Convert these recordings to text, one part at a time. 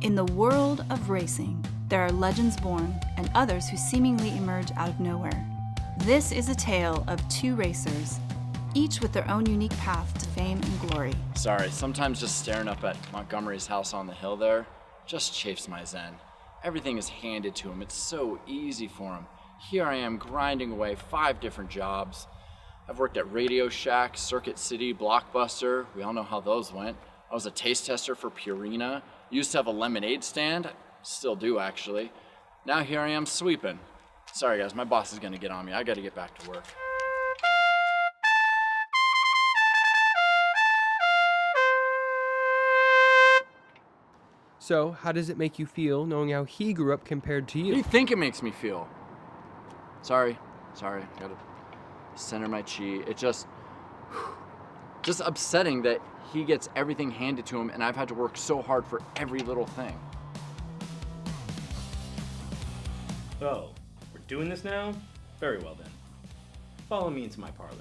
In the world of racing, there are legends born and others who seemingly emerge out of nowhere. This is a tale of two racers, each with their own unique path to fame and glory. Sorry, sometimes just staring up at Montgomery's house on the hill there just chafes my zen. Everything is handed to him. It's so easy for him. Here I am grinding away 5 different jobs. I've worked at Radio Shack, Circuit City, Blockbuster. We all know how those went. I was a taste tester for Purina. Used to have a lemonade stand. Still do, actually. Now here I am sweeping. Sorry guys, my boss is gonna get on me. I gotta get back to work. So, how does it make you feel knowing how he grew up compared to What do you you? think it makes me feel? Sorry, gotta center my chi. It just upsetting that he gets everything handed to him and I've had to work so hard for every little thing. Oh, we're doing this now? Very well then. Follow me into my parlor.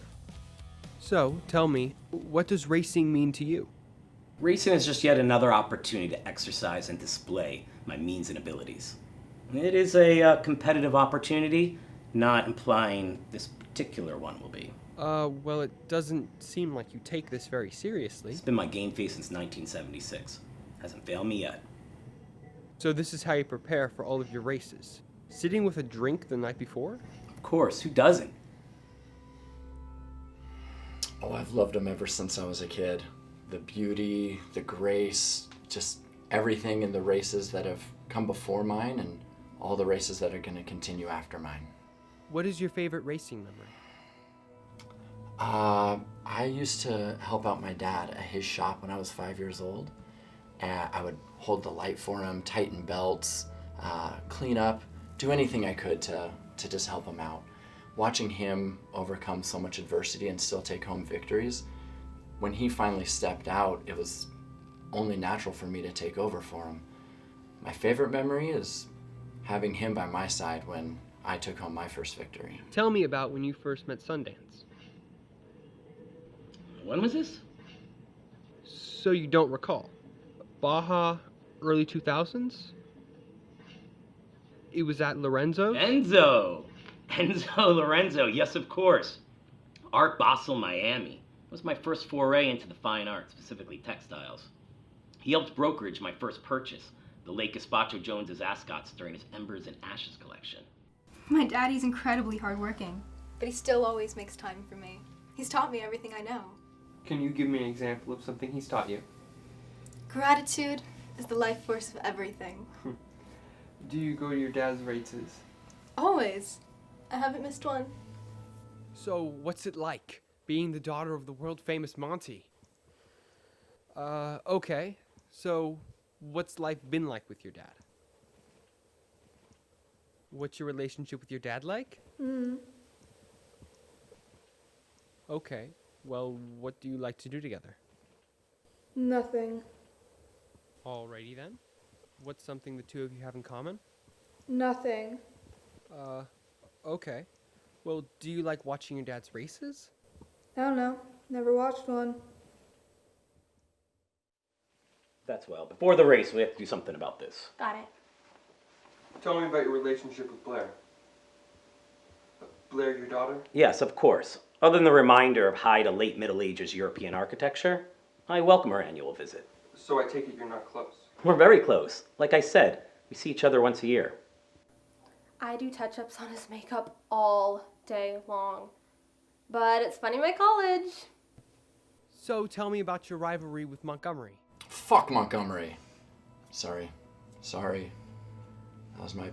So, tell me, what does racing mean to you? Racing is just yet another opportunity to exercise and display my means and abilities. It is a competitive opportunity, not implying this particular one will be. Well, it doesn't seem like you take this very seriously. It's been my game face since 1976. Hasn't failed me yet. So this is how you prepare for all of your races. Sitting with a drink the night before? Of course, who doesn't? Oh, I've loved him ever since I was a kid. The beauty, the grace, just everything in the races that have come before mine and all the races that are going to continue after mine. What is your favorite racing memory? I used to help out my dad at his shop when I was 5 years old. And I would hold the light for him, tighten belts, clean up, do anything I could to just help him out. Watching him overcome so much adversity and still take home victories, when he finally stepped out, it was only natural for me to take over for him. My favorite memory is having him by my side when I took home my first victory. Tell me about when you first met Sundance. When was this? So you don't recall? Baja, early 2000s? It was at Lorenzo's? Enzo Lorenzo, yes of course. Art Basel, Miami. It was my first foray into the fine arts, specifically textiles. He helped brokerage my first purchase, the late Gazpacho Jones's ascots during his Embers and Ashes collection. My daddy's incredibly hardworking, but he still always makes time for me. He's taught me everything I know. Can you give me an example of something he's taught you? Gratitude is the life force of everything. Do you go to your dad's races? Always. I haven't missed one. So, what's it like, being the daughter of the world-famous Monty? Okay. So, what's life been like with your dad? What's your relationship with your dad like? Okay. Well, what do you like to do together? Nothing. Alrighty then. What's something the two of you have in common? Nothing. Okay. Well, do you like watching your dad's races? I don't know. Never watched one. That's well. Before the race, we have to do something about this. Got it. Tell me about your relationship with Blair. Blair, your daughter? Yes, of course. Other than the reminder of high to late Middle Ages European architecture, I welcome her annual visit. So I take it you're not close. We're very close. Like I said, we see each other once a year. I do touch-ups on his makeup all day long. But it's funny my college. So tell me about your rivalry with Montgomery. Fuck Montgomery. Sorry. That was my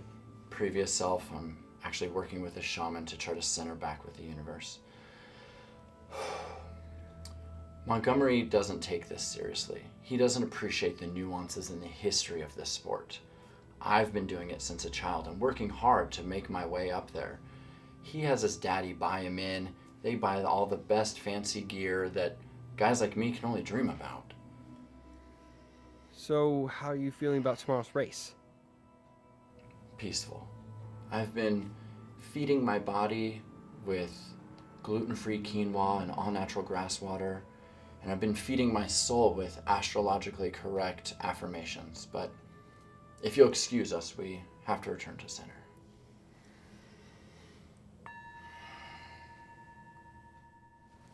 previous self. I'm actually working with a shaman to try to center back with the universe. Montgomery doesn't take this seriously. He doesn't appreciate the nuances in the history of this sport. I've been doing it since a child and working hard to make my way up there. He has his daddy buy him in. They buy all the best fancy gear that guys like me can only dream about. So how are you feeling about tomorrow's race? Peaceful. I've been feeding my body with gluten-free quinoa and all-natural grass water, and I've been feeding my soul with astrologically correct affirmations, but If you'll excuse us, we have to return to center.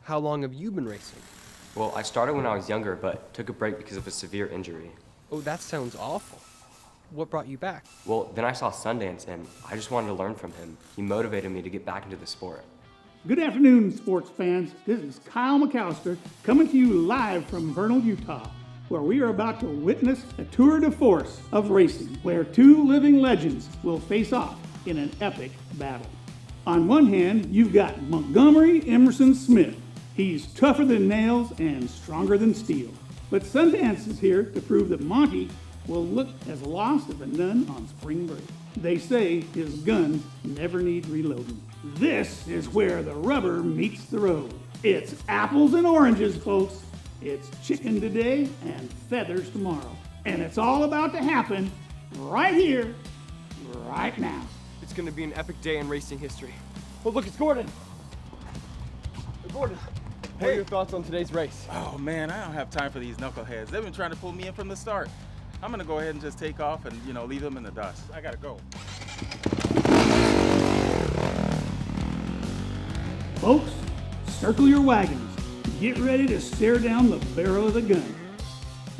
How long have you been racing? Well, I started when I was younger, but took a break because of a severe injury. Oh, that sounds awful. What brought you back? Well, then I saw Sundance, and I just wanted to learn from him. He motivated me to get back into the sport. Good afternoon, sports fans. This is Kyle McAllister coming to you live from Vernal, Utah, where we are about to witness a tour de force of racing, where two living legends will face off in an epic battle. On one hand, you've got Montgomery Emerson Smith. He's tougher than nails and stronger than steel. But Sundance is here to prove that Monty will look as lost as a nun on spring break. They say his guns never need reloading. This is where the rubber meets the road. It's apples and oranges, folks. It's chicken today and feathers tomorrow. And it's all about to happen right here, right now. It's gonna be an epic day in racing history. Oh, look, it's Gordon. Gordon, what are your thoughts on today's race? Oh man, I don't have time for these knuckleheads. They've been trying to pull me in from the start. I'm gonna go ahead and just take off and, leave them in the dust. I gotta go. Folks, circle your wagons. Get ready to stare down the barrel of the gun,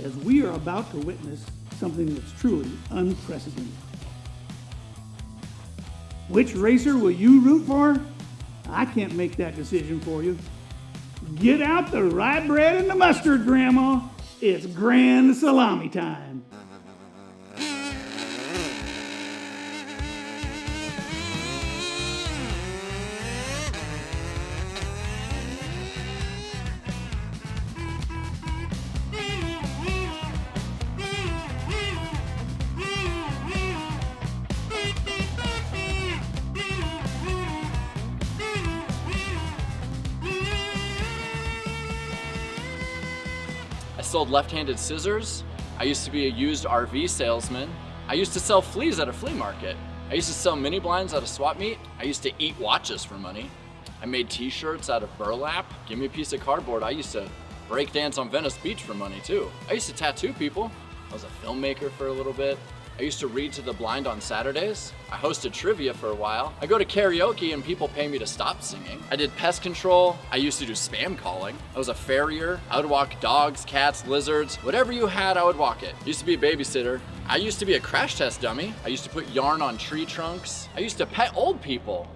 as we are about to witness something that's truly unprecedented. Which racer will you root for? I can't make that decision for you. Get out the rye bread and the mustard, Grandma. It's grand salami time. I sold left-handed scissors. I used to be a used RV salesman. I used to sell fleas at a flea market. I used to sell mini blinds at a swap meet. I used to eat watches for money. I made t-shirts out of burlap. Give me a piece of cardboard. I used to break dance on Venice Beach for money too. I used to tattoo people. I was a filmmaker for a little bit. I used to read to the blind on Saturdays. I hosted trivia for a while. I go to karaoke and people pay me to stop singing. I did pest control. I used to do spam calling. I was a farrier. I would walk dogs, cats, lizards. Whatever you had, I would walk it. Used to be a babysitter. I used to be a crash test dummy. I used to put yarn on tree trunks. I used to pet old people.